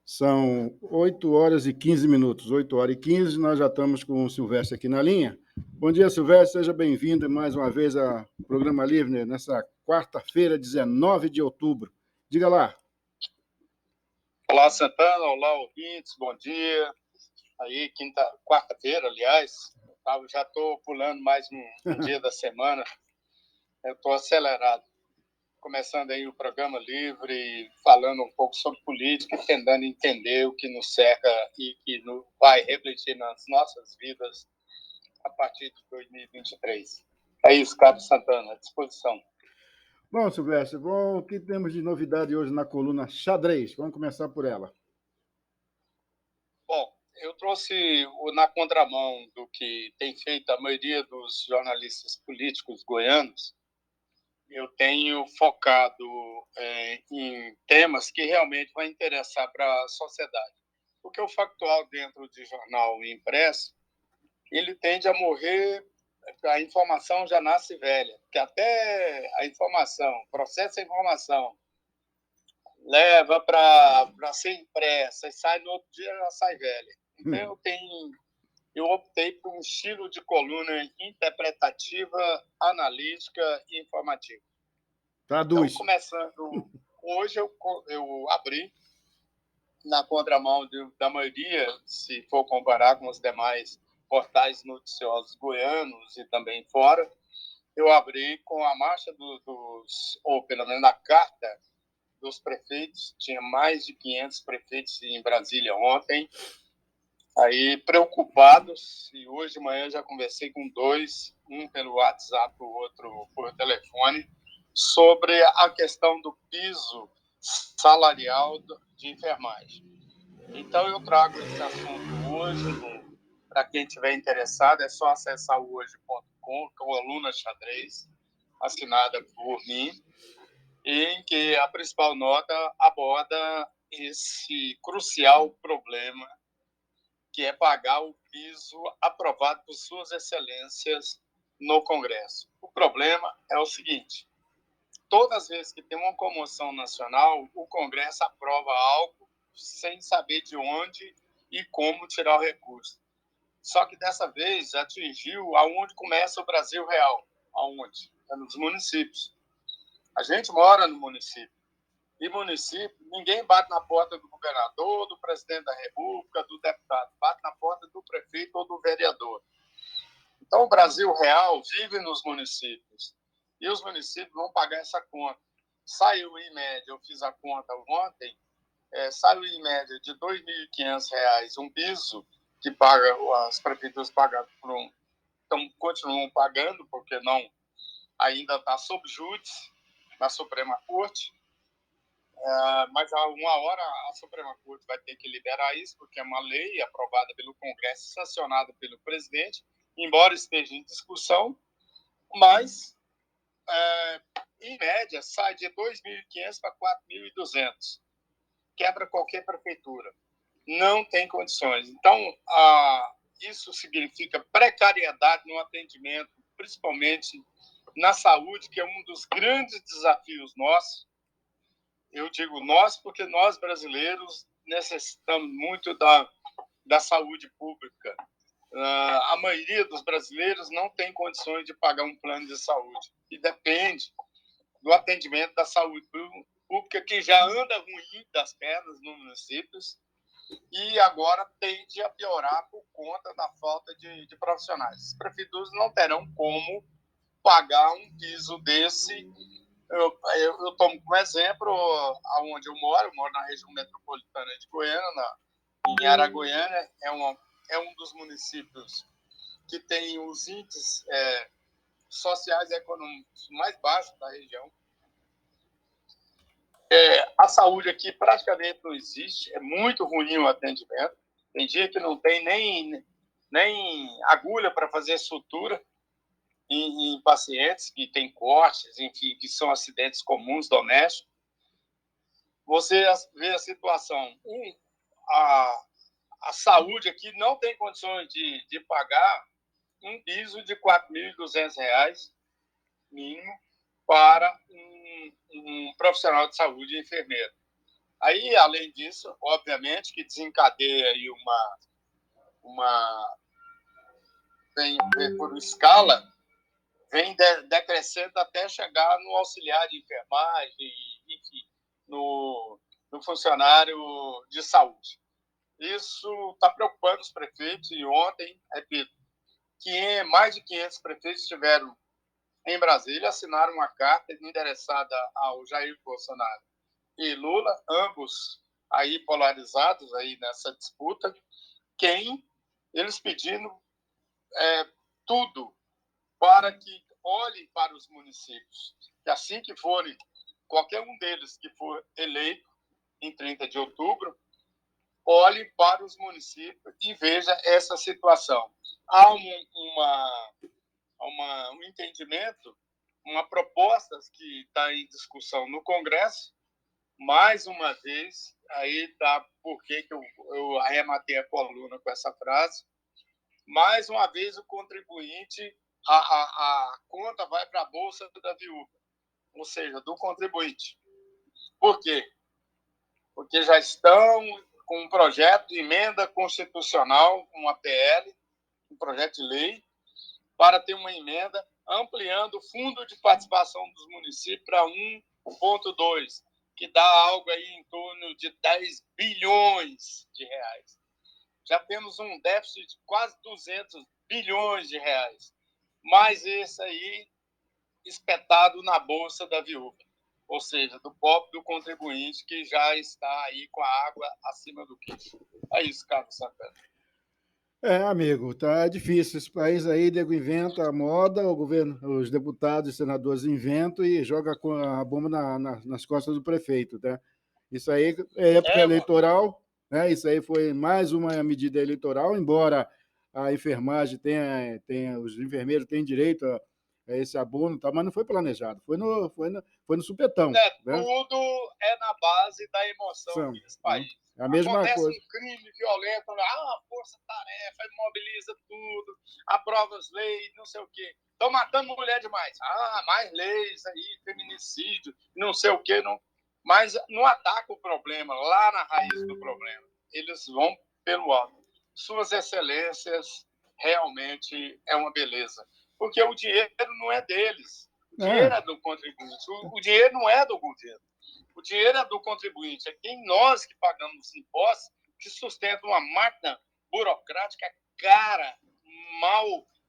São 8h15, 8h15, nós já estamos com o Silvestre aqui na linha. Bom dia, Silvestre, seja bem-vindo mais uma vez ao Programa Livre, nessa quarta-feira, 19 de outubro. Diga lá. Olá, Santana, olá, ouvintes, bom dia. Aí, quarta-feira, aliás, eu já estou pulando mais um dia da semana, eu estou acelerado. Começando aí o Programa Livre, falando um pouco sobre política, tentando entender o que nos cerca e que vai refletir nas nossas vidas a partir de 2023. É isso, Carlos Santana, à disposição. Bom, Silvestre, o que temos de novidade hoje na coluna Xadrez? Vamos começar por ela. Bom, eu trouxe na contramão do que tem feito a maioria dos jornalistas políticos goianos. Eu tenho focado em temas que realmente vão interessar para a sociedade. Porque o factual dentro de jornal impresso, ele tende a morrer, a informação já nasce velha, que até a informação, processa a informação, leva para ser impressa e sai no outro dia, já sai velha. Então, eu optei por um estilo de coluna interpretativa, analítica e informativa. Traduz. Então, começando, hoje eu abri, na contramão da maioria, se for comparar com os demais portais noticiosos goianos e também fora, eu abri com a marcha ou pelo menos a carta dos prefeitos. Tinha mais de 500 prefeitos em Brasília ontem, aí preocupados, e hoje de manhã já conversei com dois, um pelo WhatsApp, o outro por telefone, sobre a questão do piso salarial de enfermagem. Então, eu trago esse assunto hoje. Para quem estiver interessado, é só acessar o hoje.com, coluna xadrez, assinada por mim, em que a principal nota aborda esse crucial problema, que é pagar o piso aprovado por suas excelências no Congresso. O problema é o seguinte: todas as vezes que tem uma comoção nacional, o Congresso aprova algo sem saber de onde e como tirar o recurso. Só que dessa vez atingiu aonde começa o Brasil real. Aonde? É nos municípios. A gente mora no município. E município, ninguém bate na porta do governador, do presidente da República, do deputado. Bate na porta do prefeito ou do vereador. Então, o Brasil real vive nos municípios. E os municípios vão pagar essa conta. Saiu em média, eu fiz a conta ontem, saiu em média de R$ 2.500 um piso que as prefeituras pagam então continuam pagando, porque não ainda está sob júdice na Suprema Corte. Mas a uma hora a Suprema Corte vai ter que liberar isso, porque é uma lei aprovada pelo Congresso, sancionada pelo presidente, embora esteja em discussão, mas, em média, sai de 2.500 para 4.200. Quebra qualquer prefeitura. Não tem condições. Então, isso significa precariedade no atendimento, principalmente na saúde, que é um dos grandes desafios nossos. Eu digo nós porque nós, brasileiros, necessitamos muito da saúde pública. A maioria dos brasileiros não tem condições de pagar um plano de saúde e depende do atendimento da saúde pública, que já anda ruim das pernas nos municípios e agora tende a piorar por conta da falta de profissionais. As prefeituras não terão como pagar um piso desse. Eu tomo como exemplo aonde eu moro na região metropolitana de Goiânia, em Araguaiana, é um dos municípios que tem os índices sociais e econômicos mais baixos da região. A saúde aqui praticamente não existe, é muito ruim o atendimento. Tem dia que não tem nem agulha para fazer sutura em pacientes que têm cortes, enfim, que são acidentes comuns domésticos. Você vê a situação. A saúde aqui não tem condições de pagar um piso de R$ 4.200 mínimo para um profissional de saúde e enfermeiro. Aí, além disso, obviamente, que desencadeia aí vem por escala, vem decrescendo até chegar no auxiliar de enfermagem, enfim, no funcionário de saúde. Isso está preocupando os prefeitos, e ontem, repito, que mais de 500 prefeitos estiveram em Brasília, assinaram uma carta endereçada ao Jair Bolsonaro e Lula, ambos aí polarizados aí nessa disputa, eles pedindo tudo para que olhem para os municípios, que assim que forem, qualquer um deles que for eleito em 30 de outubro, olhe para os municípios e veja essa situação. Há um entendimento, uma proposta que está em discussão no Congresso. Mais uma vez, aí tá por que eu arrematei a coluna com essa frase. Mais uma vez, o contribuinte, a conta vai para a bolsa da viúva, ou seja, do contribuinte. Por quê? Porque já estão com um projeto de emenda constitucional, uma PL, um projeto de lei, para ter uma emenda ampliando o fundo de participação dos municípios para 1,2, que dá algo aí em torno de 10 bilhões de reais. Já temos um déficit de quase 200 bilhões de reais, mas esse aí espetado na bolsa da viúva, ou seja, do pobre do contribuinte que já está aí com a água acima do queixo. É isso, Carlos Santana. Amigo, tá difícil. Esse país aí, nego inventa a moda, o governo, os deputados e senadores inventam e joga a bomba nas costas do prefeito, tá? Isso aí é época eleitoral, né? Isso aí foi mais uma medida eleitoral, embora a enfermagem tenha os enfermeiros têm direito a esse abono, tá? Mas não foi planejado, foi no supetão. Né? Né? Tudo é na base da emoção nesse país. É a mesma Acontece coisa. Um crime violento, a força-tarefa mobiliza tudo, aprova as leis, não sei o quê. Estão matando mulher demais. Mais leis aí, feminicídio, não sei o quê. Não. Mas não ataca o problema, lá na raiz do problema. Eles vão pelo alto. Suas excelências realmente é uma beleza. Porque o dinheiro não é deles. O dinheiro é do contribuinte. O dinheiro não é do governo. O dinheiro é do contribuinte. É quem nós que pagamos impostos que sustenta uma máquina burocrática cara, mal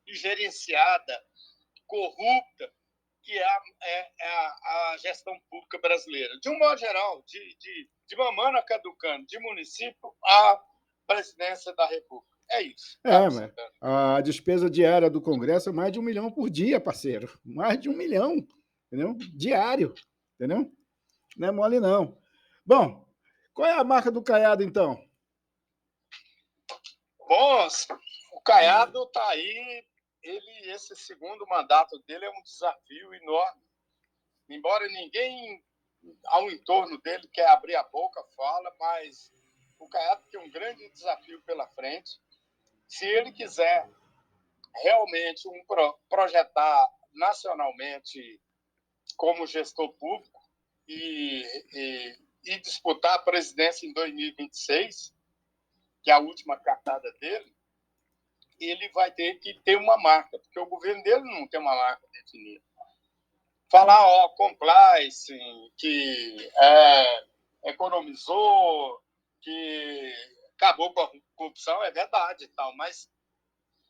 gerenciada, corrupta, que é a gestão pública brasileira. De um modo geral, de Mamana Caducano, de município à presidência da República. É isso. Mas a despesa diária do Congresso é mais de 1 milhão por dia, parceiro. Mais de 1 milhão, entendeu? Diário, entendeu? Não é mole, não. Bom, qual é a marca do Caiado, então? Bom, o Caiado está aí. Esse segundo mandato dele é um desafio enorme. Embora ninguém ao entorno dele quer abrir a boca, fala, mas o Caiado tem um grande desafio pela frente. Se ele quiser realmente projetar nacionalmente como gestor público e disputar a presidência em 2026, que é a última cartada dele, ele vai ter que ter uma marca, porque o governo dele não tem uma marca definida. Falar, compliance, que economizou, que acabou com a corrupção, é verdade e tal, mas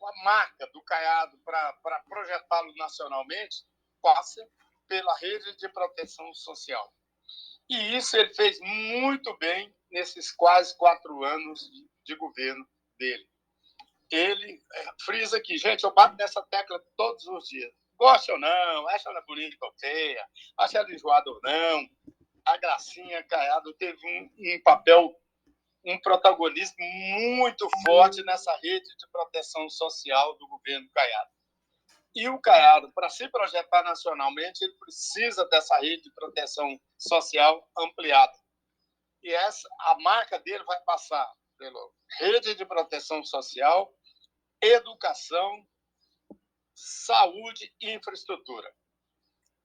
a marca do Caiado para projetá-lo nacionalmente passa pela rede de proteção social. E isso ele fez muito bem nesses quase 4 anos de governo dele. Ele frisa aqui, gente, eu bato nessa tecla todos os dias. Gosta ou não, acha ela bonita ou feia, acha ela enjoada ou não, a Gracinha Caiado teve um papel, um protagonismo muito forte nessa rede de proteção social do governo Caiado. E o Caiado, para se projetar nacionalmente, ele precisa dessa rede de proteção social ampliada. E a marca dele vai passar pela rede de proteção social, educação, saúde e infraestrutura.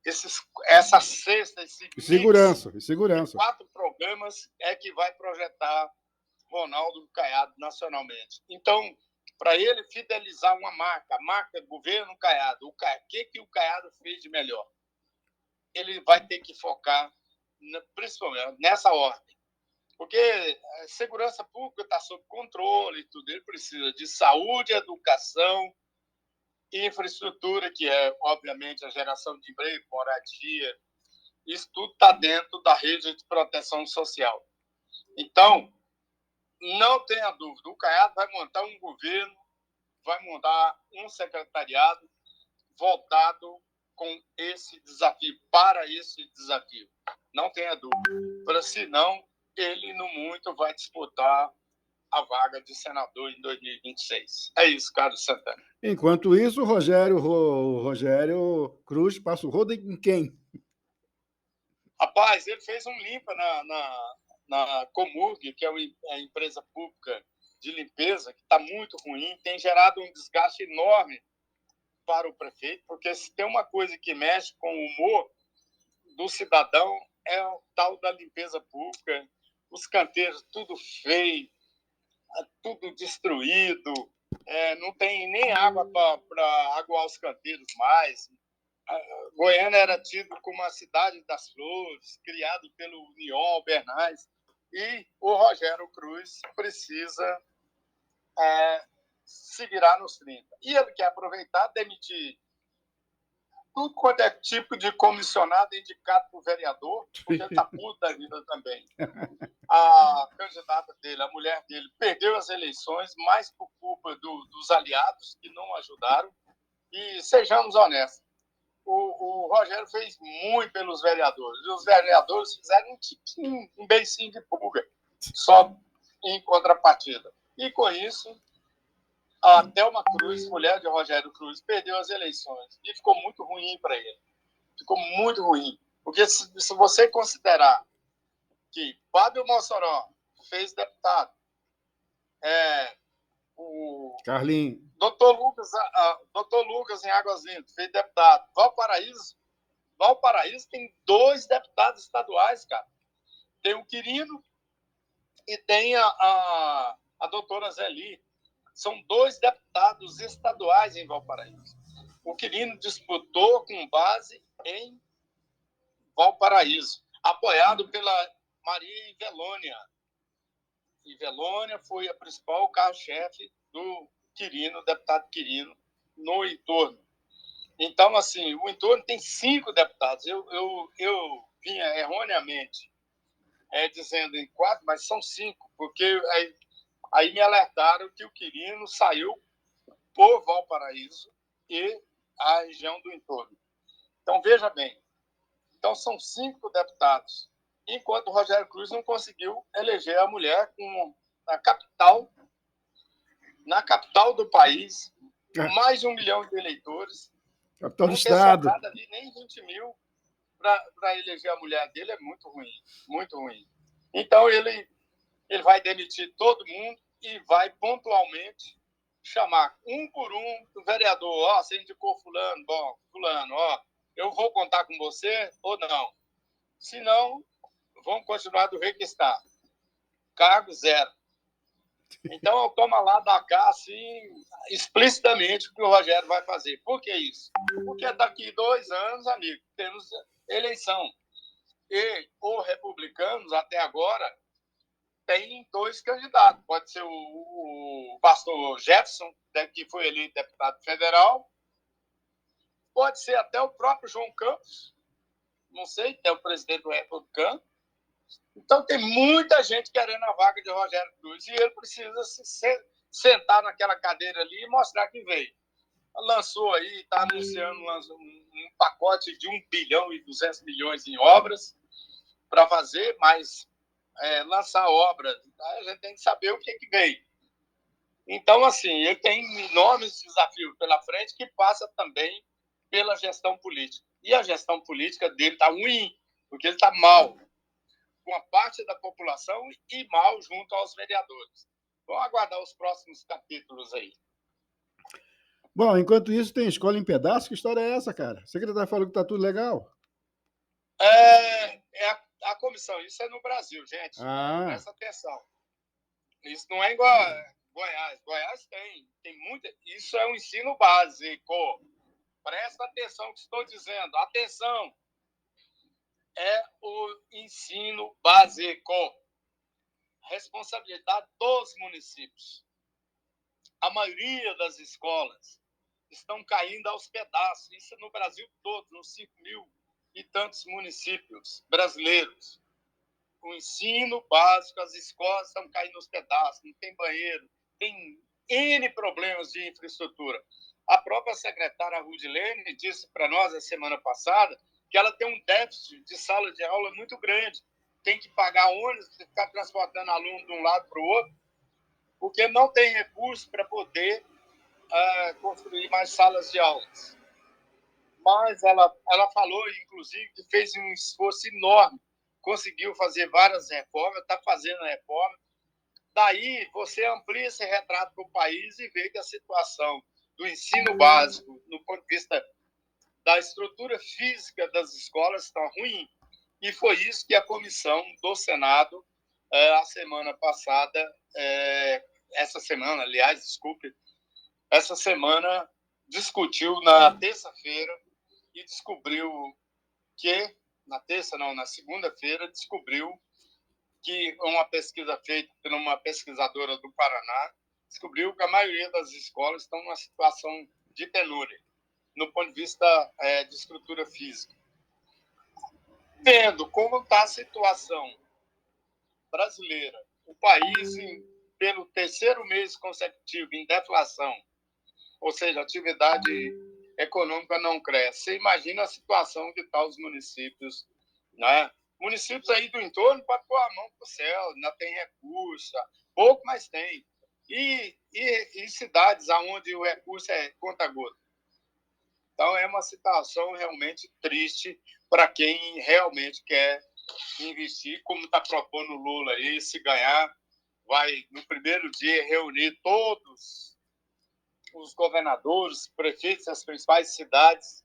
essa cesta, esse E segurança. de 4 programas é que vai projetar Ronaldo Caiado nacionalmente. Então, para ele fidelizar uma marca, a marca governo Caiado, o que o Caiado fez de melhor? Ele vai ter que focar, principalmente, nessa ordem. Porque a segurança pública está sob controle e tudo. Ele precisa de saúde, educação, infraestrutura, que é, obviamente, a geração de emprego, moradia. Isso tudo está dentro da rede de proteção social. Então, não tenha dúvida, o Caiado vai montar um governo, vai montar um secretariado voltado com esse desafio, para esse desafio. Não tenha dúvida. Senão, ele, no muito, vai disputar a vaga de senador em 2026. É isso, Carlos Santana. Enquanto isso, o Rogério Cruz passa o rodo em quem? Rapaz, ele fez um limpa na Comurg, que é a empresa pública de limpeza, que está muito ruim, tem gerado um desgaste enorme para o prefeito, porque se tem uma coisa que mexe com o humor do cidadão é o tal da limpeza pública, os canteiros tudo feio, tudo destruído, não tem nem água para aguar os canteiros mais. Goiânia era tido como a cidade das flores, criado pelo União Bernais, e o Rogério Cruz precisa se virar nos 30. E ele quer aproveitar, demitir tudo quanto é tipo de comissionado indicado por vereador, porque ele está puto da vida também. A candidata dele, a mulher dele, perdeu as eleições, mais por culpa dos aliados que não ajudaram. E sejamos honestos, o Rogério fez muito pelos vereadores, e os vereadores fizeram um beicinho de pulga, só em contrapartida. E com isso, a Thelma Cruz, mulher de Rogério Cruz, perdeu as eleições. E ficou muito ruim para ele. Ficou muito ruim. Porque se você considerar que Fábio Mossoró fez deputado, o Carlinhos. Dr. Lucas em Águas Lindas fez deputado. Valparaíso tem 2 deputados estaduais, cara. Tem o Quirino e tem a doutora Zeli. São 2 deputados estaduais em Valparaíso. O Quirino disputou com base em Valparaíso, apoiado pela Maria Ivelônia. Ivelônia foi a principal carro-chefe do Quirino, deputado Quirino, no entorno. Então, assim, o entorno tem 5 deputados. Eu vinha erroneamente dizendo em 4, mas são 5, porque aí me alertaram que o Quirino saiu por Valparaíso e a região do entorno. Então, veja bem. Então, são 5 deputados, enquanto o Rogério Cruz não conseguiu eleger a mulher na capital do país, mais de 1 milhão de eleitores. Capital do não Estado. Não ter ali nem 20 mil para eleger a mulher dele é muito ruim, muito ruim. Então, ele vai demitir todo mundo e vai pontualmente chamar um por um do vereador. Ó, você indicou fulano, bom, fulano, ó, eu vou contar com você ou não? Se não, vamos continuar do jeito que está. Cargo zero. Então, toma lá da cá, assim, explicitamente o que o Rogério vai fazer. Por que isso? Porque daqui 2 anos, amigo, temos eleição. E os republicanos, até agora, tem 2 candidatos. Pode ser o pastor Jefferson, que foi eleito deputado federal. Pode ser até o próprio João Campos. Não sei, é o presidente do republicano. Então, tem muita gente querendo a vaga de Rogério Cruz e ele precisa se sentar naquela cadeira ali e mostrar que veio. Lançou aí, está anunciando um pacote de 1 bilhão e 200 milhões em obras para fazer, mas lançar obras, a gente tem que saber o que veio. Então, assim, ele tem enormes desafios pela frente que passa também pela gestão política. E a gestão política dele está ruim, porque ele está mal com a parte da população e mal junto aos vereadores. Vamos aguardar os próximos capítulos aí. Bom, enquanto isso, tem escola em pedaço? Que história é essa, cara? O secretário falou que está tudo legal. É a comissão, isso é no Brasil, gente. Ah, Presta atenção. Isso não é igual a Goiás. Goiás tem muita. Isso é um ensino básico. Presta atenção no que estou dizendo. Atenção! É o ensino básico. Responsabilidade dos municípios. A maioria das escolas estão caindo aos pedaços. Isso é no Brasil todo, nos 5.000 e tantos municípios brasileiros. O ensino básico, as escolas estão caindo aos pedaços, não tem banheiro, tem N problemas de infraestrutura. A própria secretária Rudilene disse para nós, a semana passada, que ela tem um déficit de sala de aula muito grande. Tem que pagar ônibus, ficar transportando aluno de um lado para o outro, porque não tem recurso para poder construir mais salas de aulas. Mas ela falou, inclusive, que fez um esforço enorme, conseguiu fazer várias reformas, está fazendo a reforma. Daí você amplia esse retrato para o país e vê que a situação do ensino básico, no ponto de vista da estrutura física das escolas, está ruim. E foi isso que a comissão do Senado, a semana passada, essa semana, aliás, desculpe, essa semana discutiu na terça-feira e descobriu que, na segunda-feira, descobriu que uma pesquisa feita por uma pesquisadora do Paraná descobriu que a maioria das escolas estão numa situação de penúria, no ponto de vista de estrutura física. Vendo como está a situação brasileira, o país, pelo terceiro mês consecutivo, em deflação, ou seja, a atividade econômica não cresce. Você imagina a situação que estão os municípios, né? Municípios aí do entorno podem pôr a mão para o céu, ainda tem recurso, pouco, mas tem. E cidades onde o recurso é conta-gota. Então, é uma situação realmente triste para quem realmente quer investir, como está propondo o Lula aí, se ganhar, vai, no primeiro dia, reunir todos os governadores, prefeitos das principais cidades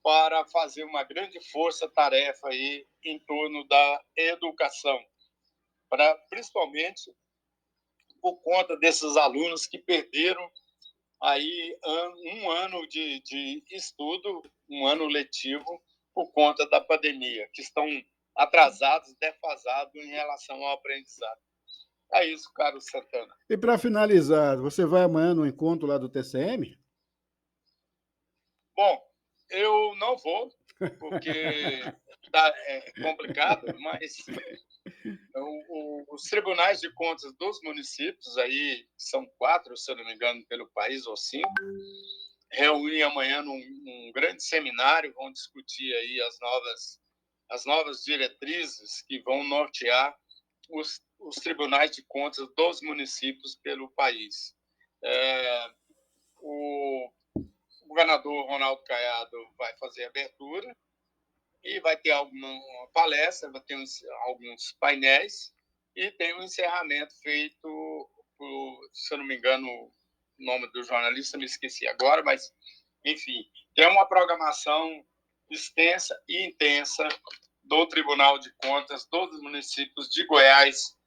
para fazer uma grande força-tarefa aí em torno da educação, principalmente por conta desses alunos que perderam aí um ano de estudo, um ano letivo, por conta da pandemia, que estão atrasados, defasados em relação ao aprendizado. É isso, Carlos Santana. e para finalizar, você vai amanhã no encontro lá do TCM? Bom, eu não vou, porque é complicado, mas os tribunais de contas dos municípios, aí são 4, se eu não me engano, pelo país, ou 5, reúnem amanhã num grande seminário, vão discutir aí as novas diretrizes que vão nortear os tribunais de contas dos municípios pelo país. O governador Ronaldo Caiado vai fazer a abertura e vai ter alguma palestra, vai ter alguns painéis e tem um encerramento feito por, se eu não me engano, o nome do jornalista me esqueci agora, mas, enfim, tem uma programação extensa e intensa do Tribunal de Contas dos municípios de Goiás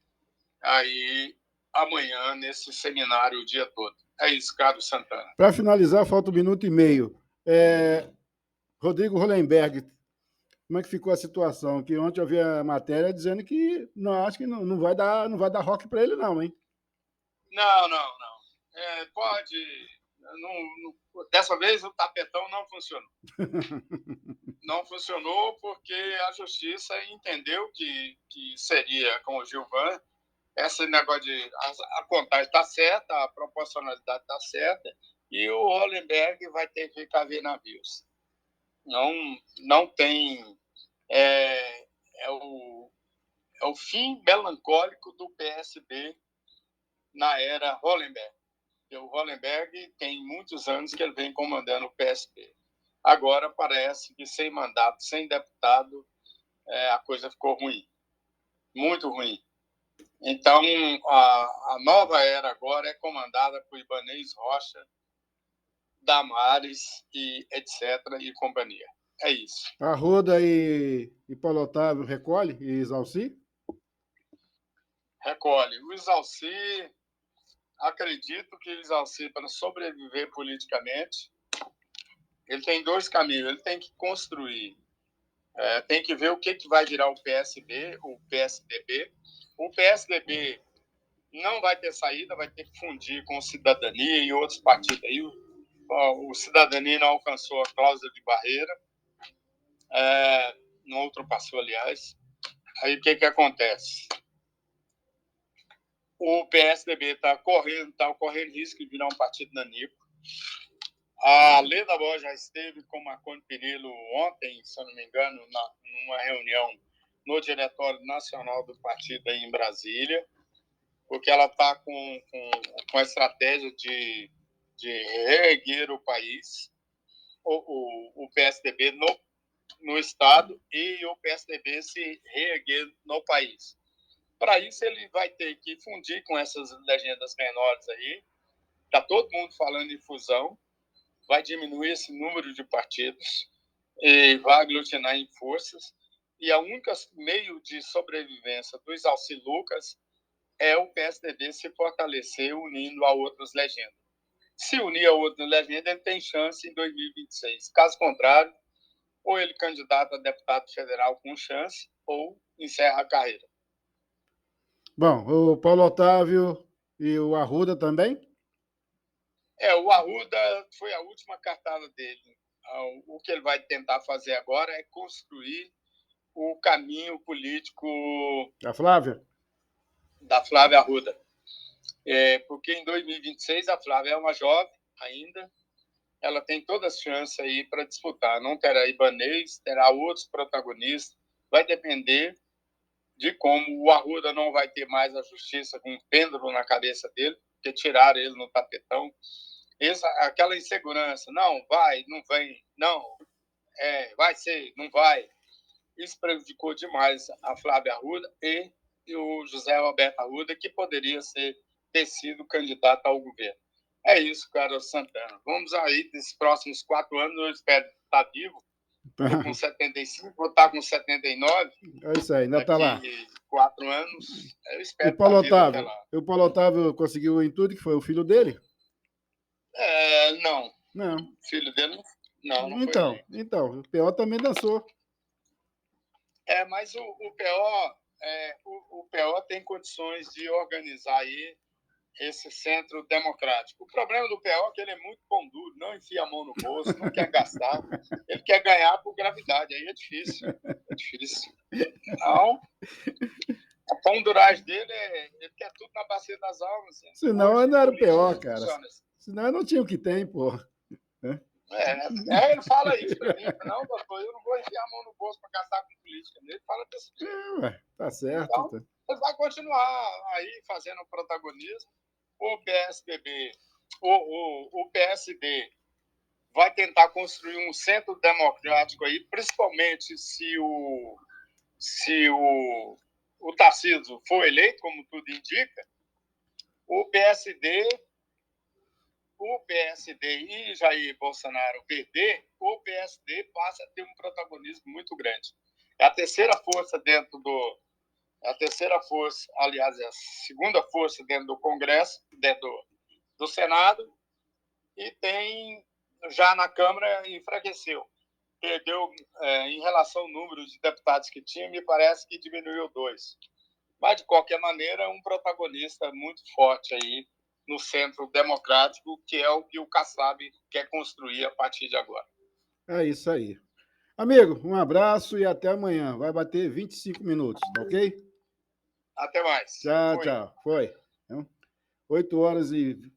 aí amanhã nesse seminário o dia todo. É isso, Carlos Santana. Para finalizar, falta 1 minuto e meio. Rodrigo Hollenberg, como é que ficou a situação? Que ontem eu vi a matéria dizendo que não, acho que não vai dar rock para ele, não, hein? Não. Pode. Dessa vez o tapetão não funcionou. Não funcionou porque a justiça entendeu que seria com o Gilvan. Esse negócio de a contagem está certa, a proporcionalidade está certa, e o Hollenberg vai ter que ficar vendo navios. Não tem. É o fim melancólico do PSB na era Hollenberg. O Hollenberg tem muitos anos que ele vem comandando o PSB. Agora parece que sem mandato, sem deputado, a coisa ficou ruim. Muito ruim. Então, a nova era agora é comandada por Ibanez Rocha, Damares e etc. e companhia. É isso. Arruda e Paulo Otávio recolhe e Isalci? Recolhe. O Isalci, acredito que o Isalci, para sobreviver politicamente, ele tem dois caminhos. Ele tem que construir, tem que ver o que vai virar o PSB, o PSDB. O PSDB não vai ter saída, vai ter que fundir com o Cidadania e outros partidos aí. O Cidadania não alcançou a cláusula de barreira, não ultrapassou, aliás. Aí o que acontece? O PSDB está correndo risco de virar um partido nanico. A Leda Borges já esteve com o Marconi Perillo ontem, se eu não me engano, numa reunião no Diretório Nacional do partido aí em Brasília, porque ela está com a estratégia de reerguer o país, o PSDB no Estado e o PSDB se reerguer no país. Para isso, ele vai ter que fundir com essas legendas menores aí. Está todo mundo falando em fusão, vai diminuir esse número de partidos e vai aglutinar em forças. E o único meio de sobrevivência do Isalci Lucas é o PSDB se fortalecer unindo a outras legendas. Se unir a outras legendas, ele tem chance em 2026. Caso contrário, ou ele candidato a deputado federal com chance, ou encerra a carreira. Bom, o Paulo Otávio e o Arruda também? O Arruda foi a última cartada dele. O que ele vai tentar fazer agora é construir o caminho político A Flávia? Da Flávia Arruda. Porque em 2026 a Flávia é uma jovem ainda, ela tem todas as chances aí para disputar. Não terá Ibanez, terá outros protagonistas. Vai depender de como o Arruda não vai ter mais a justiça com um pêndulo na cabeça dele, porque tiraram ele no tapetão. Aquela insegurança, não, vai, não vem, não, vai ser, não vai. Isso prejudicou demais a Flávia Arruda e o José Roberto Arruda, que poderia ter sido candidato ao governo. É isso, Carlos Santana. Vamos aí, nesses próximos 4 anos, eu espero estar vivo. Estou com 75, vou estar com 79. É isso aí, ainda está lá. Daqui 4 anos, eu espero E Paulo estar vivo até Otávio? lá. E o Paulo Otávio conseguiu em tudo, que foi o filho dele? Não. Não. O filho dele não foi Então, eleito. o PO também dançou. Mas o PO tem condições de organizar aí esse centro democrático. O problema do PO é que ele é muito pão duro, não enfia a mão no bolso, não quer gastar, ele quer ganhar por gravidade, aí é difícil. Então, a pão duragem dele ele quer tudo na bacia das almas. Assim. Senão ele não era o PO, cara. Senão eu não tinha o que tem, porra. Ele fala isso pra mim. Não, doutor, eu não vou enfiar a mão no bolso para gastar com política. Ele fala desse jeito. Tá certo. Então, ele vai continuar aí fazendo protagonismo. O PSDB, o PSD vai tentar construir um centro democrático aí, principalmente se o Tarcísio for eleito, como tudo indica. O PSD e Jair Bolsonaro perder, o PSD passa a ter um protagonismo muito grande. É a terceira força aliás, é a segunda força dentro do Congresso, dentro do Senado, e tem, já na Câmara, enfraqueceu. Perdeu, em relação ao número de deputados que tinha, me parece que diminuiu 2. Mas, de qualquer maneira, um protagonista muito forte aí no centro democrático, que é o que o Kassab quer construir a partir de agora. É isso aí. Amigo, um abraço e até amanhã. Vai bater 25 minutos, tá ok? Até mais. Tchau. Foi. 8h39.